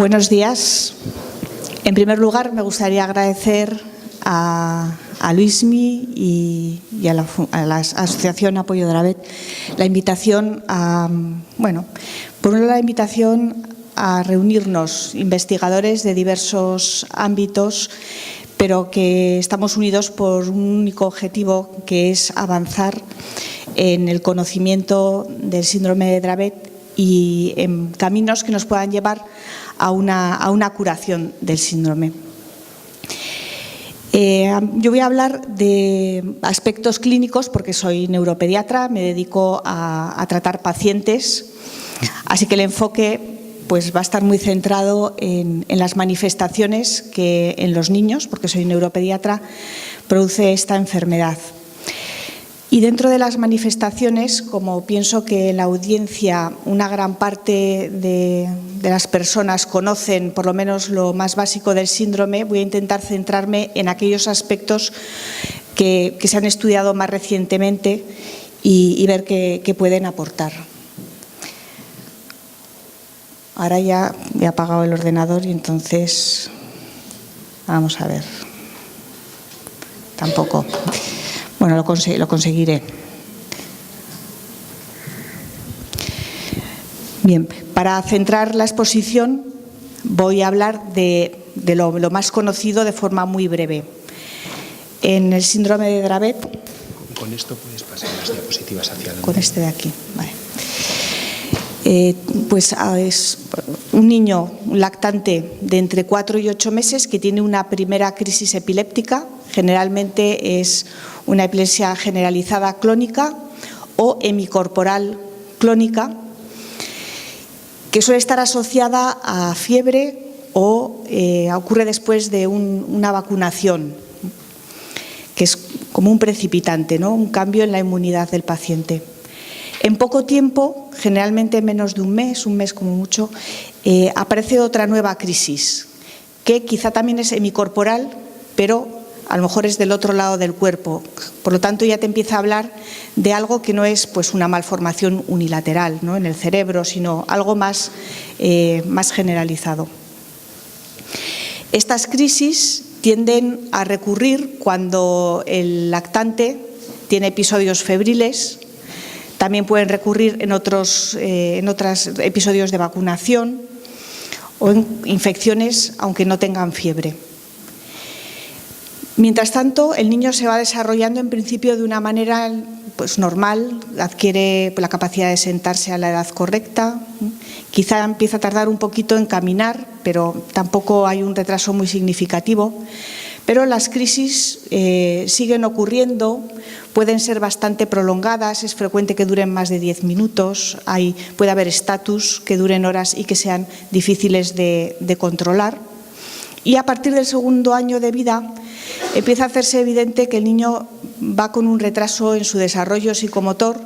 Buenos días. En primer lugar, me gustaría agradecer a Luismi y a la Asociación Apoyo Dravet la invitación por una la invitación a reunirnos investigadores de diversos ámbitos, pero que estamos unidos por un único objetivo, que es avanzar en el conocimiento del síndrome de Dravet y en caminos que nos puedan llevar a una curación del síndrome. Yo voy a hablar de aspectos clínicos porque soy neuropediatra, me dedico a tratar pacientes, así que el enfoque va a estar muy centrado en las manifestaciones que en los niños, porque soy neuropediatra, produce esta enfermedad. Y dentro de las manifestaciones, como pienso que la audiencia, una gran parte de las personas conocen por lo menos lo más básico del síndrome, voy a intentar centrarme en aquellos aspectos que se han estudiado más recientemente y ver qué pueden aportar. Ahora ya he apagado el ordenador y entonces vamos a ver. Tampoco. Bueno, lo conseguiré. Bien, para centrar la exposición voy a hablar de lo más conocido de forma muy breve. En el síndrome de Dravet… Con esto puedes pasar las diapositivas hacia adelante. Con este de aquí, vale. Es un niño lactante de entre 4 y 8 meses que tiene una primera crisis epiléptica. Generalmente es una epilepsia generalizada clónica o hemicorporal clónica, que suele estar asociada a fiebre o ocurre después de una vacunación, que es como un precipitante, ¿no? Un cambio en la inmunidad del paciente. En poco tiempo, generalmente menos de un mes como mucho, aparece otra nueva crisis, que quizá también es hemicorporal, pero a lo mejor es del otro lado del cuerpo. Por lo tanto, ya te empieza a hablar de algo que no es una malformación unilateral, ¿no?, en el cerebro, sino algo más generalizado. Estas crisis tienden a recurrir cuando el lactante tiene episodios febriles. También pueden recurrir en otros episodios de vacunación o en infecciones, aunque no tengan fiebre. Mientras tanto, el niño se va desarrollando en principio de una manera normal, adquiere la capacidad de sentarse a la edad correcta, quizá empieza a tardar un poquito en caminar, pero tampoco hay un retraso muy significativo. Pero las crisis siguen ocurriendo, pueden ser bastante prolongadas, es frecuente que duren más de 10 minutos, puede haber estatus que duren horas y que sean difíciles de controlar. Y a partir del segundo año de vida empieza a hacerse evidente que el niño va con un retraso en su desarrollo psicomotor,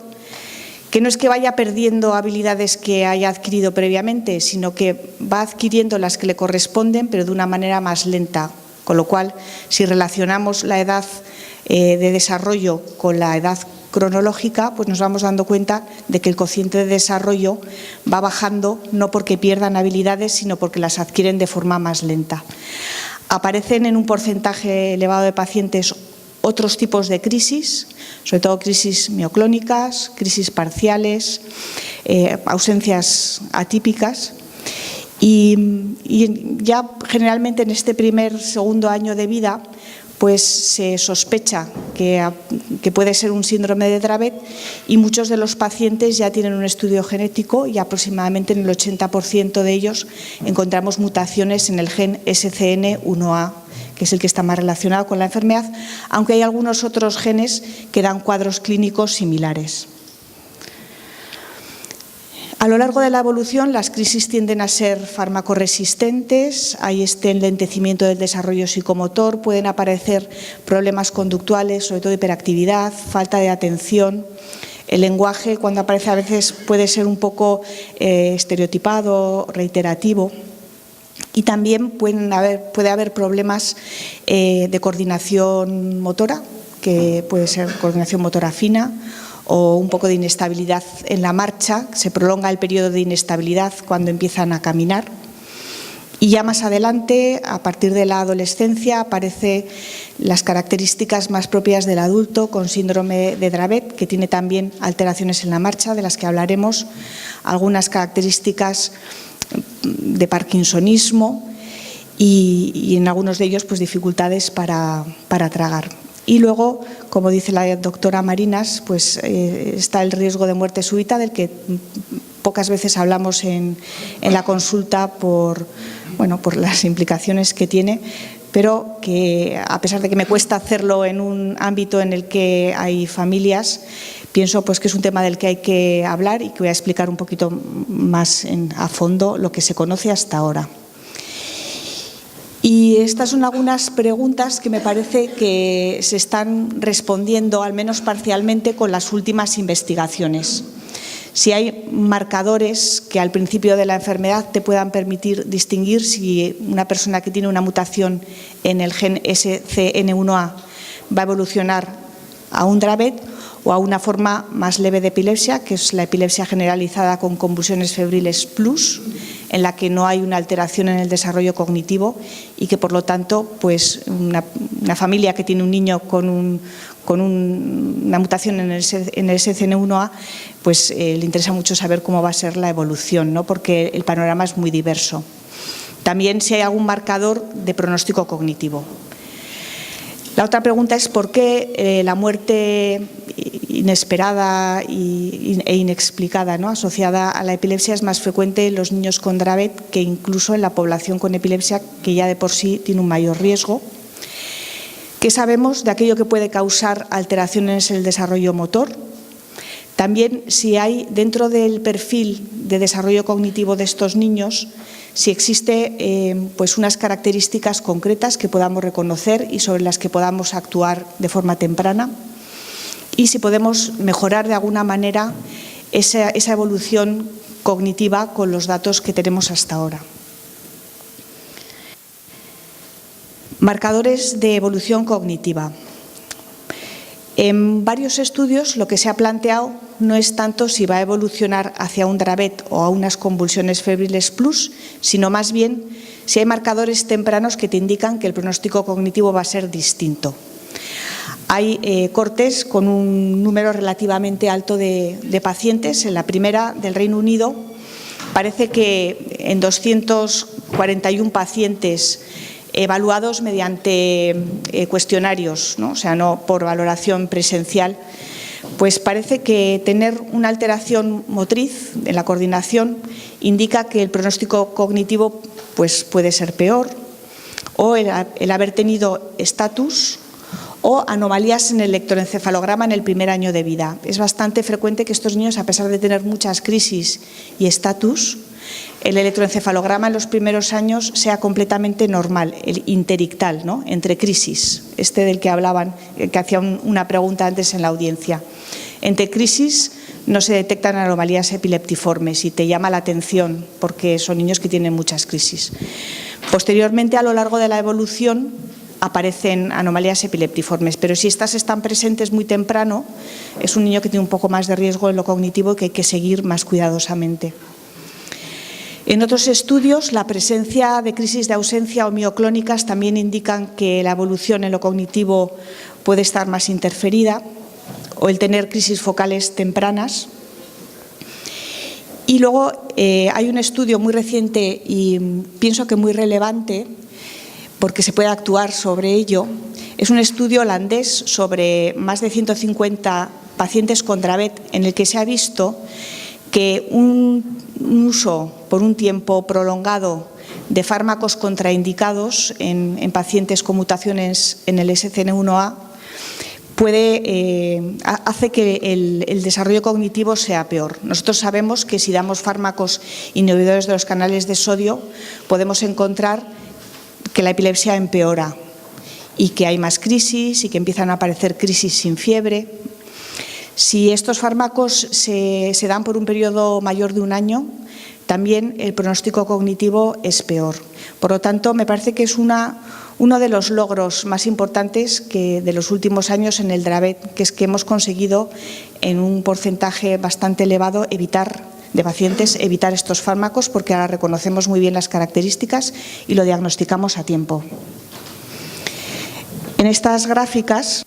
que no es que vaya perdiendo habilidades que haya adquirido previamente, sino que va adquiriendo las que le corresponden, pero de una manera más lenta. Con lo cual, si relacionamos la edad de desarrollo con la edad cronológica, nos vamos dando cuenta de que el cociente de desarrollo va bajando, no porque pierdan habilidades, sino porque las adquieren de forma más lenta. Aparecen en un porcentaje elevado de pacientes otros tipos de crisis, sobre todo crisis mioclónicas, crisis parciales, ausencias atípicas. Y ya generalmente en este segundo año de vida se sospecha que puede ser un síndrome de Dravet y muchos de los pacientes ya tienen un estudio genético y aproximadamente en el 80% de ellos encontramos mutaciones en el gen SCN1A, que es el que está más relacionado con la enfermedad, aunque hay algunos otros genes que dan cuadros clínicos similares. A lo largo de la evolución, las crisis tienden a ser farmacoresistentes, hay enlentecimiento del desarrollo psicomotor, pueden aparecer problemas conductuales, sobre todo hiperactividad, falta de atención. El lenguaje, cuando aparece, a veces puede ser un poco estereotipado, reiterativo. Y también puede haber problemas de coordinación motora, que puede ser coordinación motora fina, o un poco de inestabilidad en la marcha, se prolonga el periodo de inestabilidad cuando empiezan a caminar Y ya más adelante, a partir de la adolescencia, aparecen las características más propias del adulto con síndrome de Dravet, que tiene también alteraciones en la marcha, de las que hablaremos, algunas características de parkinsonismo y en algunos de ellos pues dificultades para tragar. Y luego, como dice la doctora Marinas, pues está el riesgo de muerte súbita, del que pocas veces hablamos en la consulta por las implicaciones que tiene, pero que, a pesar de que me cuesta hacerlo en un ámbito en el que hay familias, pienso pues que es un tema del que hay que hablar y que voy a explicar un poquito más a fondo lo que se conoce hasta ahora. Y estas son algunas preguntas que me parece que se están respondiendo, al menos parcialmente, con las últimas investigaciones. Si hay marcadores que al principio de la enfermedad te puedan permitir distinguir si una persona que tiene una mutación en el gen SCN1A va a evolucionar a un Dravet o a una forma más leve de epilepsia, que es la epilepsia generalizada con convulsiones febriles plus, en la que no hay una alteración en el desarrollo cognitivo y que, por lo tanto, pues una familia que tiene un niño con una mutación en el SCN1A, pues le interesa mucho saber cómo va a ser la evolución, ¿no? Porque el panorama es muy diverso. También si hay algún marcador de pronóstico cognitivo. La otra pregunta es por qué la muerte inesperada e inexplicada, ¿no?, asociada a la epilepsia es más frecuente en los niños con Dravet que incluso en la población con epilepsia, que ya de por sí tiene un mayor riesgo. ¿Qué sabemos de aquello que puede causar alteraciones en el desarrollo motor? También si hay dentro del perfil de desarrollo cognitivo de estos niños, si existe pues unas características concretas que podamos reconocer y sobre las que podamos actuar de forma temprana, y si podemos mejorar de alguna manera esa evolución cognitiva con los datos que tenemos hasta ahora. Marcadores de evolución cognitiva. En varios estudios lo que se ha planteado no es tanto si va a evolucionar hacia un Dravet o a unas convulsiones febriles plus, sino más bien si hay marcadores tempranos que te indican que el pronóstico cognitivo va a ser distinto. Hay cortes con un número relativamente alto de pacientes. En la primera, del Reino Unido, parece que en 241 pacientes evaluados mediante cuestionarios, ¿no? O sea, no por valoración presencial, pues parece que tener una alteración motriz en la coordinación indica que el pronóstico cognitivo pues puede ser peor, o el haber tenido estatus o anomalías en el electroencefalograma en el primer año de vida. Es bastante frecuente que estos niños, a pesar de tener muchas crisis y estatus, el electroencefalograma en los primeros años sea completamente normal, el interictal, ¿no?, entre crisis, del que hablaban, que hacía una pregunta antes en la audiencia. Entre crisis no se detectan anomalías epileptiformes y te llama la atención porque son niños que tienen muchas crisis. Posteriormente, a lo largo de la evolución, aparecen anomalías epileptiformes, pero si estas están presentes muy temprano, es un niño que tiene un poco más de riesgo en lo cognitivo y que hay que seguir más cuidadosamente. En otros estudios, la presencia de crisis de ausencia o mioclónicas también indican que la evolución en lo cognitivo puede estar más interferida, o el tener crisis focales tempranas. Y luego hay un estudio muy reciente y pienso que muy relevante, porque se puede actuar sobre ello. Es un estudio holandés sobre más de 150 pacientes con Dravet, en el que se ha visto que un uso por un tiempo prolongado de fármacos contraindicados en pacientes con mutaciones en el SCN1A hace que el desarrollo cognitivo sea peor. Nosotros sabemos que si damos fármacos inhibidores de los canales de sodio, podemos encontrar que la epilepsia empeora y que hay más crisis y que empiezan a aparecer crisis sin fiebre. Si estos fármacos se dan por un periodo mayor de un año, también el pronóstico cognitivo es peor. Por lo tanto, me parece que es uno de los logros más importantes de los últimos años en el Dravet, que es que hemos conseguido en un porcentaje bastante elevado evitar de pacientes evitar estos fármacos porque ahora reconocemos muy bien las características y lo diagnosticamos a tiempo. En estas gráficas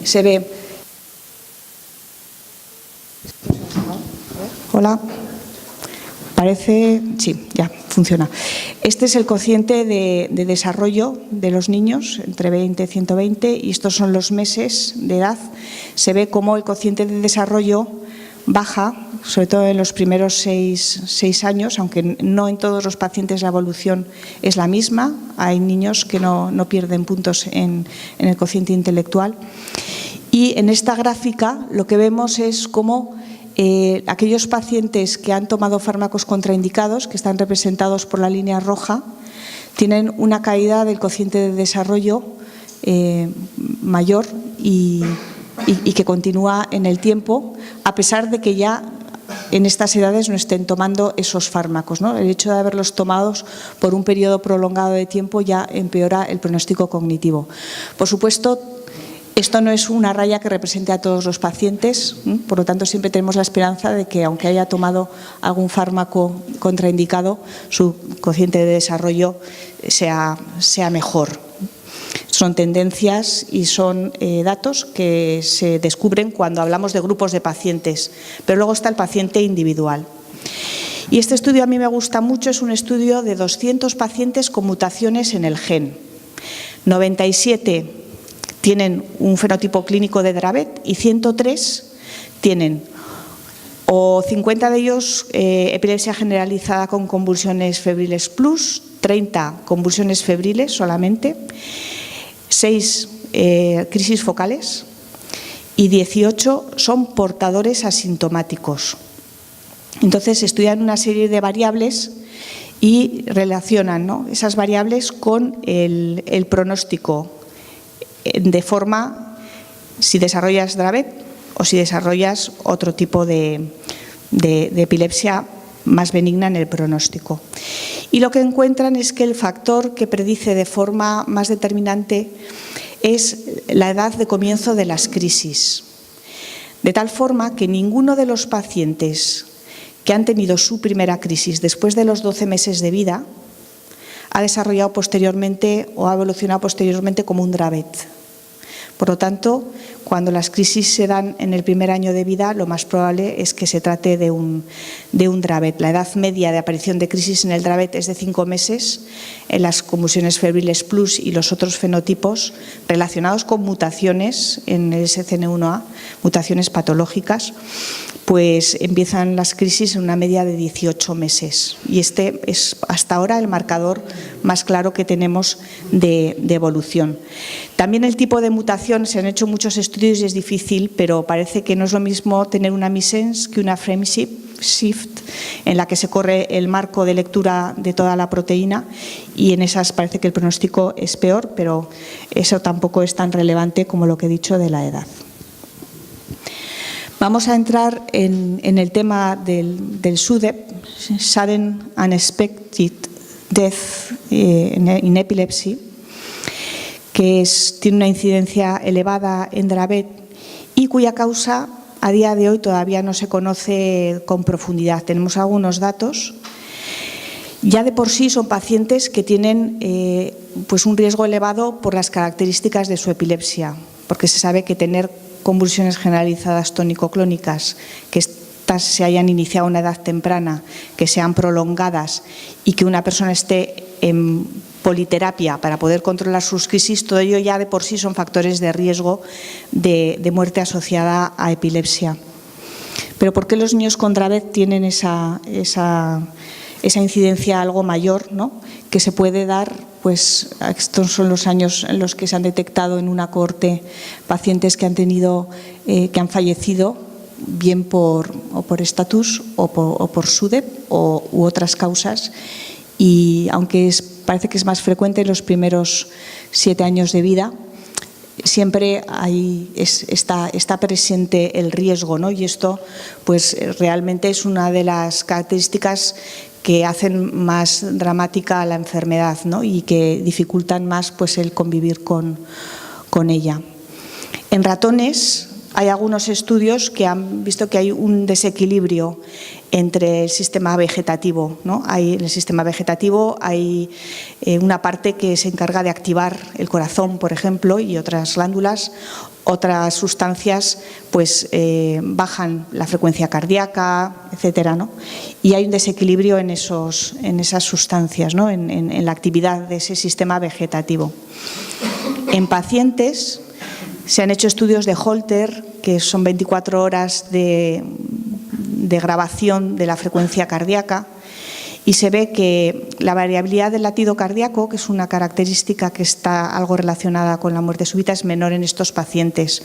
se ve... Hola. Parece, sí, ya funciona. Este es el cociente de desarrollo de los niños, entre 20 y 120, y estos son los meses de edad. Se ve cómo el cociente de desarrollo baja, sobre todo en los primeros 6 años, aunque no en todos los pacientes la evolución es la misma. Hay niños que no pierden puntos en el cociente intelectual. Y en esta gráfica lo que vemos es cómo aquellos pacientes que han tomado fármacos contraindicados, que están representados por la línea roja, tienen una caída del cociente de desarrollo mayor y que continúa en el tiempo, a pesar de que ya en estas edades no estén tomando esos fármacos, ¿no? El hecho de haberlos tomados por un periodo prolongado de tiempo ya empeora el pronóstico cognitivo. Por supuesto, esto no es una raya que represente a todos los pacientes, por lo tanto siempre tenemos la esperanza de que aunque haya tomado algún fármaco contraindicado, su cociente de desarrollo sea mejor. Son tendencias y son datos que se descubren cuando hablamos de grupos de pacientes, pero luego está el paciente individual. Y este estudio a mí me gusta mucho, es un estudio de 200 pacientes con mutaciones en el gen. 97 tienen un fenotipo clínico de Dravet y 103 tienen o 50 de ellos epilepsia generalizada con convulsiones febriles plus, 30 convulsiones febriles solamente, 6 crisis focales y 18 son portadores asintomáticos. Entonces estudian una serie de variables y relacionan, ¿no?, esas variables con el pronóstico, de forma si desarrollas Dravet o si desarrollas otro tipo de epilepsia más benigna en el pronóstico. Y lo que encuentran es que el factor que predice de forma más determinante es la edad de comienzo de las crisis. De tal forma que ninguno de los pacientes que han tenido su primera crisis después de los 12 meses de vida ha desarrollado posteriormente o ha evolucionado posteriormente como un Dravet. Por lo tanto, cuando las crisis se dan en el primer año de vida, lo más probable es que se trate de un Dravet. La edad media de aparición de crisis en el Dravet es de 5 meses. En las convulsiones febriles plus y los otros fenotipos relacionados con mutaciones en el SCN1A, mutaciones patológicas, pues empiezan las crisis en una media de 18 meses. Y este es hasta ahora el marcador más claro que tenemos de evolución. También el tipo de mutación, se han hecho muchos estudios y es difícil, pero parece que no es lo mismo tener una missense que una frame shift, en la que se corre el marco de lectura de toda la proteína, y en esas parece que el pronóstico es peor, pero eso tampoco es tan relevante como lo que he dicho de la edad. Vamos a entrar en el tema del SUDEP, Sudden Unexpected Death in Epilepsy, que tiene una incidencia elevada en Dravet y cuya causa a día de hoy todavía no se conoce con profundidad. Tenemos algunos datos. Ya de por sí son pacientes que tienen pues un riesgo elevado por las características de su epilepsia, porque se sabe que tener convulsiones generalizadas tónico-clónicas, que estas se hayan iniciado a una edad temprana, que sean prolongadas y que una persona esté en politerapia para poder controlar sus crisis, todo ello ya de por sí son factores de riesgo de muerte asociada a epilepsia. Pero ¿por qué los niños con Dravet tienen esa incidencia algo mayor, ¿no?, que se puede dar? Pues estos son los años en los que se han detectado en una cohorte pacientes que han fallecido bien por estatus o por SUDEP u otras causas, y aunque parece que es más frecuente en los primeros 7 años de vida, siempre está presente el riesgo, ¿no? Y esto pues realmente es una de las características que hacen más dramática la enfermedad, ¿no?, y que dificultan más pues el convivir con ella. En ratones hay algunos estudios que han visto que hay un desequilibrio entre el sistema vegetativo, ¿no? En el sistema vegetativo hay una parte que se encarga de activar el corazón, por ejemplo, y otras glándulas. Otras sustancias pues bajan la frecuencia cardíaca, etcétera, ¿no? Y hay un desequilibrio en esas sustancias, ¿no? en la actividad de ese sistema vegetativo. En pacientes se han hecho estudios de Holter, que son 24 horas de grabación de la frecuencia cardíaca, y se ve que la variabilidad del latido cardíaco, que es una característica que está algo relacionada con la muerte súbita, es menor en estos pacientes.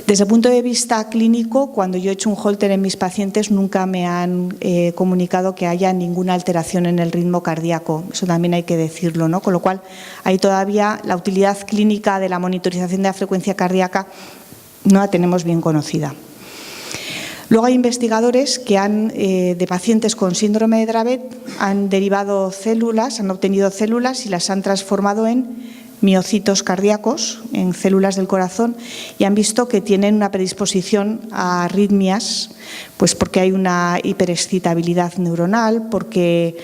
Desde el punto de vista clínico, cuando yo he hecho un Holter en mis pacientes, nunca me han comunicado que haya ninguna alteración en el ritmo cardíaco. Eso también hay que decirlo, ¿no? Con lo cual, ahí todavía la utilidad clínica de la monitorización de la frecuencia cardíaca no la tenemos bien conocida. Luego hay investigadores que de pacientes con síndrome de Dravet han derivado células, han obtenido células y las han transformado en miocitos cardíacos, en células del corazón, y han visto que tienen una predisposición a arritmias, pues porque hay una hiperexcitabilidad neuronal, porque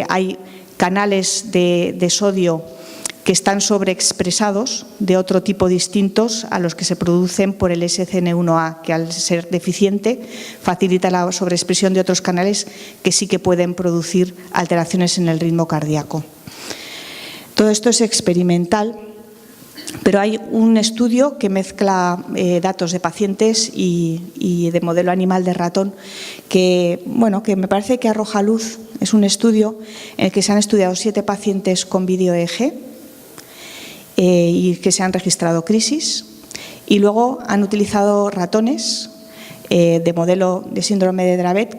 hay canales de sodio que están sobreexpresados de otro tipo distintos a los que se producen por el SCN1A, que al ser deficiente facilita la sobreexpresión de otros canales que sí que pueden producir alteraciones en el ritmo cardíaco. Todo esto es experimental, pero hay un estudio que mezcla datos de pacientes y de modelo animal de ratón que me parece que arroja luz. Es un estudio en el que se han estudiado 7 pacientes con vídeo EEG, y que se han registrado crisis, y luego han utilizado ratones de modelo de síndrome de Dravet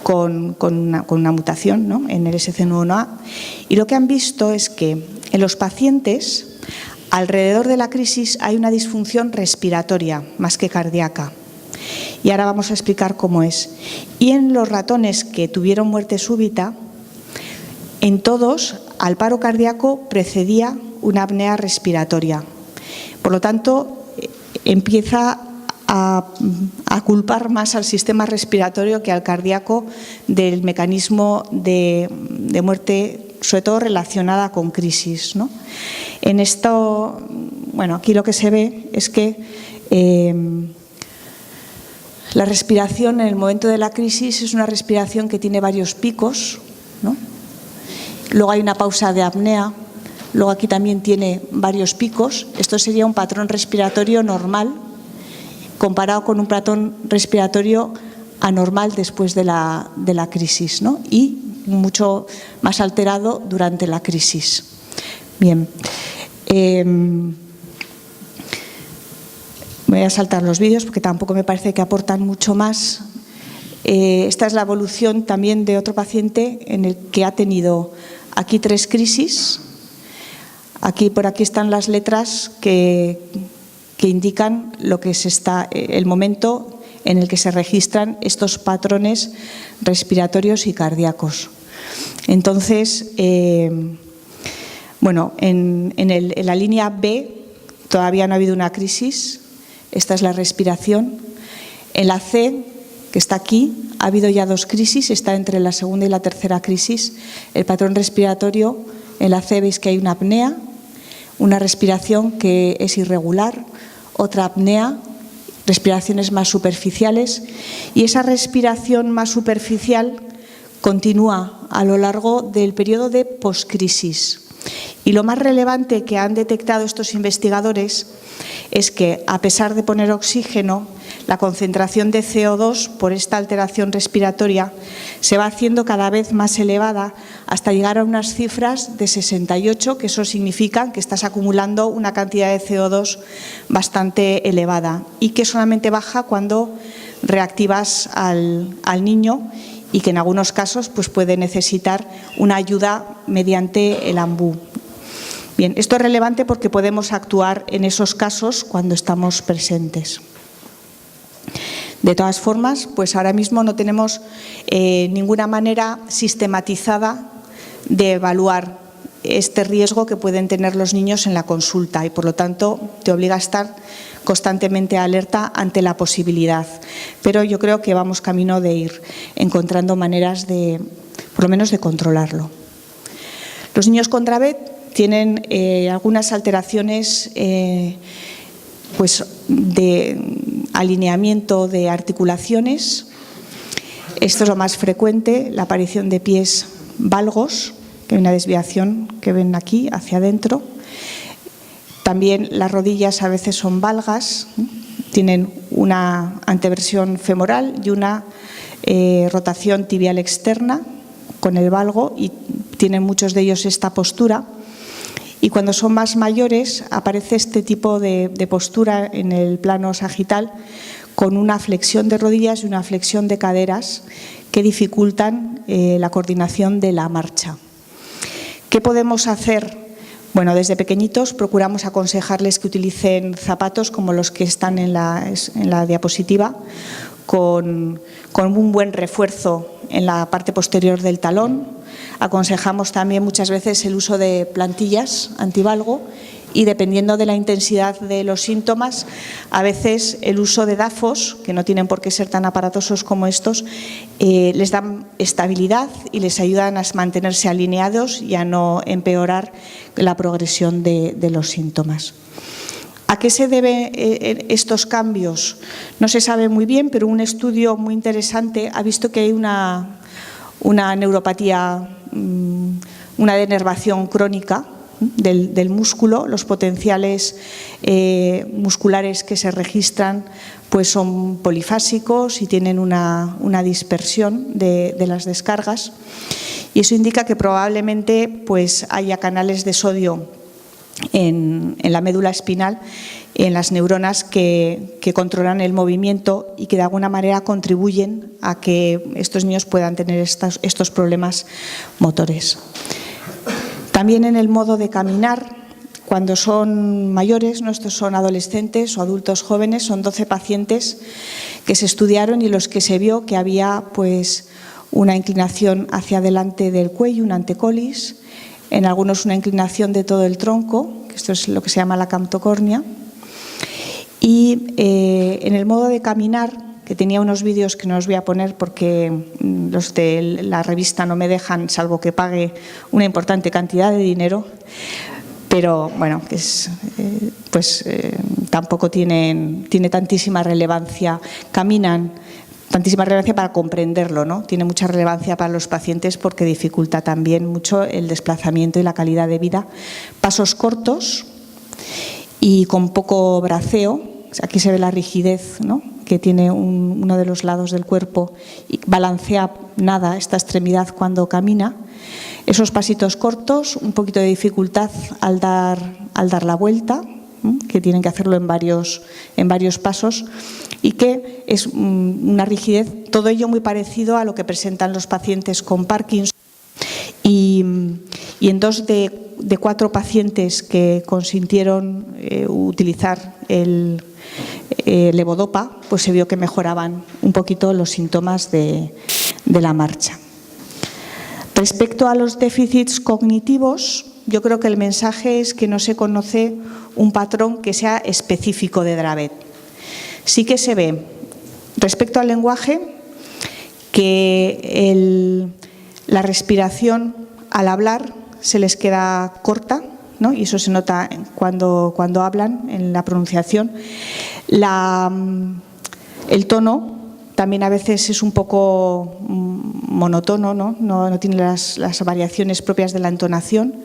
con una mutación, ¿no? en el SCN1A, y lo que han visto es que en los pacientes alrededor de la crisis hay una disfunción respiratoria más que cardíaca, y ahora vamos a explicar cómo es. Y en los ratones que tuvieron muerte súbita, en todos al paro cardíaco precedía una apnea respiratoria. Por lo tanto, empieza a culpar más al sistema respiratorio que al cardíaco del mecanismo de muerte, sobre todo relacionada con crisis, ¿no? En esto, aquí lo que se ve es que la respiración en el momento de la crisis es una respiración que tiene varios picos, ¿no? Luego hay una pausa de apnea. Luego aquí también tiene varios picos. Esto sería un patrón respiratorio normal comparado con un patrón respiratorio anormal después de la crisis, ¿no? Y mucho más alterado durante la crisis. Bien. Voy a saltar los vídeos porque tampoco me parece que aportan mucho más. Esta es la evolución también de otro paciente en el que ha tenido aquí 3 crisis. Por aquí están las letras que indican el momento en el que se registran estos patrones respiratorios y cardíacos. Entonces, en la línea B todavía no ha habido una crisis. Esta es la respiración. En la C, que está aquí, ha habido ya 2 crisis, está entre la segunda y la tercera crisis. El patrón respiratorio, en la C veis que hay una apnea, una respiración que es irregular, otra apnea, respiraciones más superficiales, y esa respiración más superficial continúa a lo largo del periodo de poscrisis. Y lo más relevante que han detectado estos investigadores es que, a pesar de poner oxígeno, la concentración de CO2 por esta alteración respiratoria se va haciendo cada vez más elevada hasta llegar a unas cifras de 68, que eso significa que estás acumulando una cantidad de CO2 bastante elevada y que solamente baja cuando reactivas al niño y que en algunos casos pues puede necesitar una ayuda mediante el AMBU. Bien, esto es relevante porque podemos actuar en esos casos cuando estamos presentes. De todas formas, pues ahora mismo no tenemos ninguna manera sistematizada de evaluar este riesgo que pueden tener los niños en la consulta y, por lo tanto, te obliga a estar constantemente alerta ante la posibilidad. Pero yo creo que vamos camino de ir encontrando maneras de, por lo menos, de controlarlo. Los niños con Dravet tienen algunas alteraciones pues de alineamiento de articulaciones. Esto es lo más frecuente, la aparición de pies valgos, que hay una desviación que ven aquí hacia adentro. También las rodillas a veces son valgas, tienen una anteversión femoral y una rotación tibial externa con el valgo, y tienen muchos de ellos esta postura. Y cuando son más mayores aparece este tipo de postura en el plano sagital, con una flexión de rodillas y una flexión de caderas que dificultan la coordinación de la marcha. ¿Qué podemos hacer? Bueno, desde pequeñitos procuramos aconsejarles que utilicen zapatos como los que están en la diapositiva, con un buen refuerzo en la parte posterior del talón. Aconsejamos también muchas veces el uso de plantillas antivalgo y, dependiendo de la intensidad de los síntomas, a veces el uso de DAFOs, que no tienen por qué ser tan aparatosos como estos, les dan estabilidad y les ayudan a mantenerse alineados y a no empeorar la progresión de los síntomas. ¿A qué se deben estos cambios? No se sabe muy bien, pero un estudio muy interesante ha visto que hay una neuropatía, una denervación crónica del músculo. Los potenciales musculares que se registran pues son polifásicos y tienen una dispersión de las descargas, y eso indica que probablemente pues haya canales de sodio en la médula espinal, en las neuronas que controlan el movimiento y que de alguna manera contribuyen a que estos niños puedan tener estos problemas motores. También en el modo de caminar, cuando son mayores, ¿no? Estos son adolescentes o adultos jóvenes, son 12 pacientes que se estudiaron y los que se vio que había pues una inclinación hacia adelante del cuello, un antecolis, en algunos una inclinación de todo el tronco, que esto es lo que se llama la camtocornia, y en el modo de caminar, que tenía unos vídeos que no os voy a poner porque los de la revista no me dejan, salvo que pague una importante cantidad de dinero, pero bueno, tampoco tiene tantísima relevancia. Caminan, tantísima relevancia para comprenderlo, ¿no? Tiene mucha relevancia para los pacientes porque dificulta también mucho el desplazamiento y la calidad de vida. Pasos cortos y con poco braceo. Aquí se ve la rigidez, ¿no?, que tiene uno de los lados del cuerpo y balancea nada esta extremidad cuando camina. Esos pasitos cortos, un poquito de dificultad al dar la vuelta, que tienen que hacerlo en varios pasos, y que es una rigidez, todo ello muy parecido a lo que presentan los pacientes con Parkinson. Y en 2 de 4 pacientes que consintieron utilizar el levodopa, pues se vio que mejoraban un poquito los síntomas de la marcha. Respecto a los déficits cognitivos, yo creo que el mensaje es que no se conoce un patrón que sea específico de Dravet. Sí que se ve, respecto al lenguaje, que la respiración al hablar se les queda corta, ¿no? Y eso se nota cuando hablan, en la pronunciación. El tono también a veces es un poco monótono, ¿no? No tiene las variaciones propias de la entonación,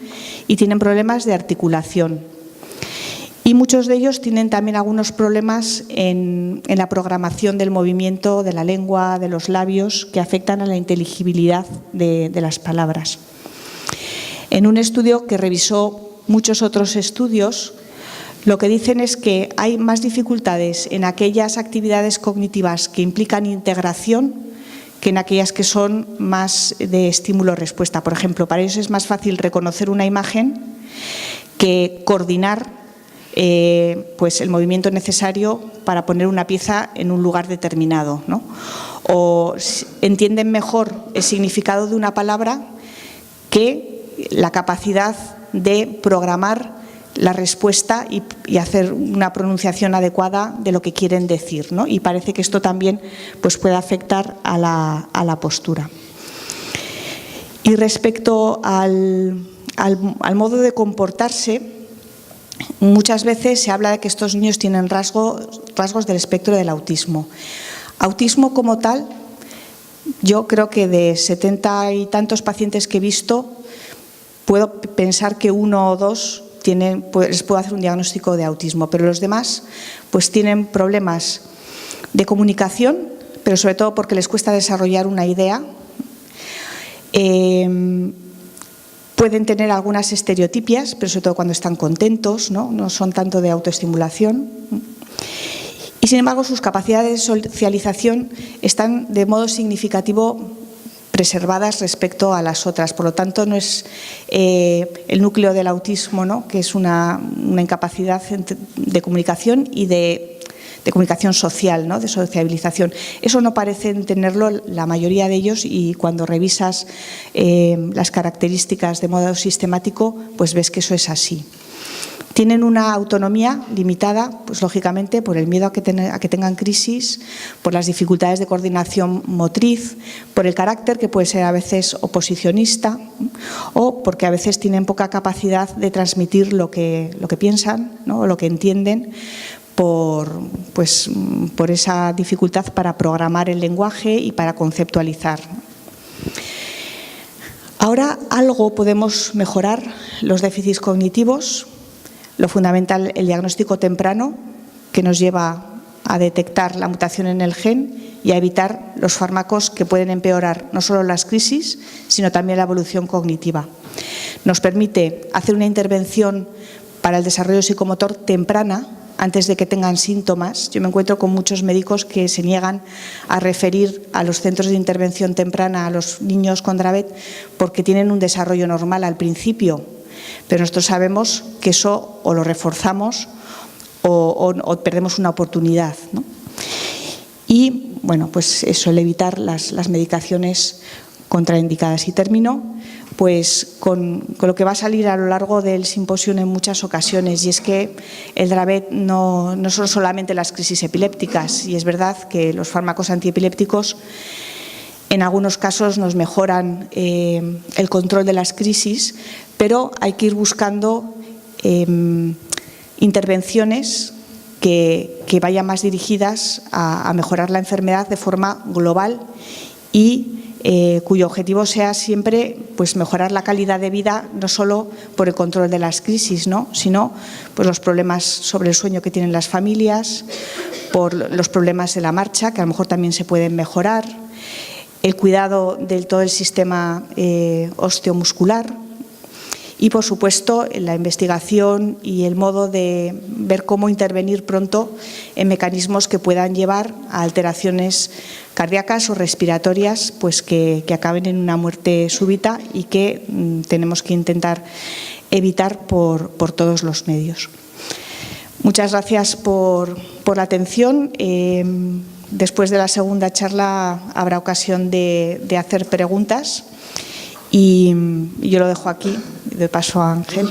y tienen problemas de articulación. Y muchos de ellos tienen también algunos problemas en la programación del movimiento de la lengua, de los labios, que afectan a la inteligibilidad de las palabras. En un estudio que revisó muchos otros estudios, lo que dicen es que hay más dificultades en aquellas actividades cognitivas que implican integración que en aquellas que son más de estímulo-respuesta. Por ejemplo, para ellos es más fácil reconocer una imagen que coordinar pues el movimiento necesario para poner una pieza en un lugar determinado, ¿no? O entienden mejor el significado de una palabra que la capacidad de programar la respuesta y hacer una pronunciación adecuada de lo que quieren decir, ¿no? Y parece que esto también pues, puede afectar a la postura. Y respecto al modo de comportarse, muchas veces se habla de que estos niños tienen rasgos del espectro del autismo. Autismo como tal, yo creo que de 70 y tantos pacientes que he visto, puedo pensar que 1 o 2 les puedo hacer un diagnóstico de autismo, pero los demás pues tienen problemas de comunicación, pero sobre todo porque les cuesta desarrollar una idea. Pueden tener algunas estereotipias, pero sobre todo cuando están contentos, no son tanto de autoestimulación. Y sin embargo, sus capacidades de socialización están de modo significativo preservadas respecto a las otras. Por lo tanto, no es el núcleo del autismo, ¿no? Que es una incapacidad de comunicación y de comunicación social, ¿no? De sociabilización. Eso no parecen tenerlo la mayoría de ellos, y cuando revisas las características de modo sistemático, pues ves que eso es así. Tienen una autonomía limitada, pues lógicamente por el miedo a que tengan crisis, por las dificultades de coordinación motriz, por el carácter que puede ser a veces oposicionista, o porque a veces tienen poca capacidad de transmitir lo que piensan, ¿no? O lo que entienden, por esa dificultad para programar el lenguaje y para conceptualizar. Ahora algo podemos mejorar los déficits cognitivos. Lo fundamental, el diagnóstico temprano, que nos lleva a detectar la mutación en el gen y a evitar los fármacos que pueden empeorar no solo las crisis, sino también la evolución cognitiva. Nos permite hacer una intervención para el desarrollo psicomotor temprana, antes de que tengan síntomas. Yo me encuentro con muchos médicos que se niegan a referir a los centros de intervención temprana a los niños con Dravet porque tienen un desarrollo normal al principio. Pero nosotros sabemos que eso o lo reforzamos o perdemos una oportunidad, ¿no? Y, bueno, pues eso, el evitar las medicaciones contraindicadas. Y termino pues con lo que va a salir a lo largo del simposio en muchas ocasiones, y es que el Dravet no son solamente las crisis epilépticas, y es verdad que los fármacos antiepilépticos en algunos casos nos mejoran el control de las crisis, pero hay que ir buscando intervenciones que vayan más dirigidas a mejorar la enfermedad de forma global y cuyo objetivo sea siempre pues, mejorar la calidad de vida, no solo por el control de las crisis, ¿no? Sino pues, los problemas sobre el sueño que tienen las familias, por los problemas de la marcha, que a lo mejor también se pueden mejorar, el cuidado de todo el sistema osteomuscular y, por supuesto, la investigación y el modo de ver cómo intervenir pronto en mecanismos que puedan llevar a alteraciones cardíacas o respiratorias pues que acaben en una muerte súbita y que tenemos que intentar evitar por todos los medios. Muchas gracias por la atención. Después de la segunda charla habrá ocasión de hacer preguntas y yo lo dejo aquí. De paso a Ángel.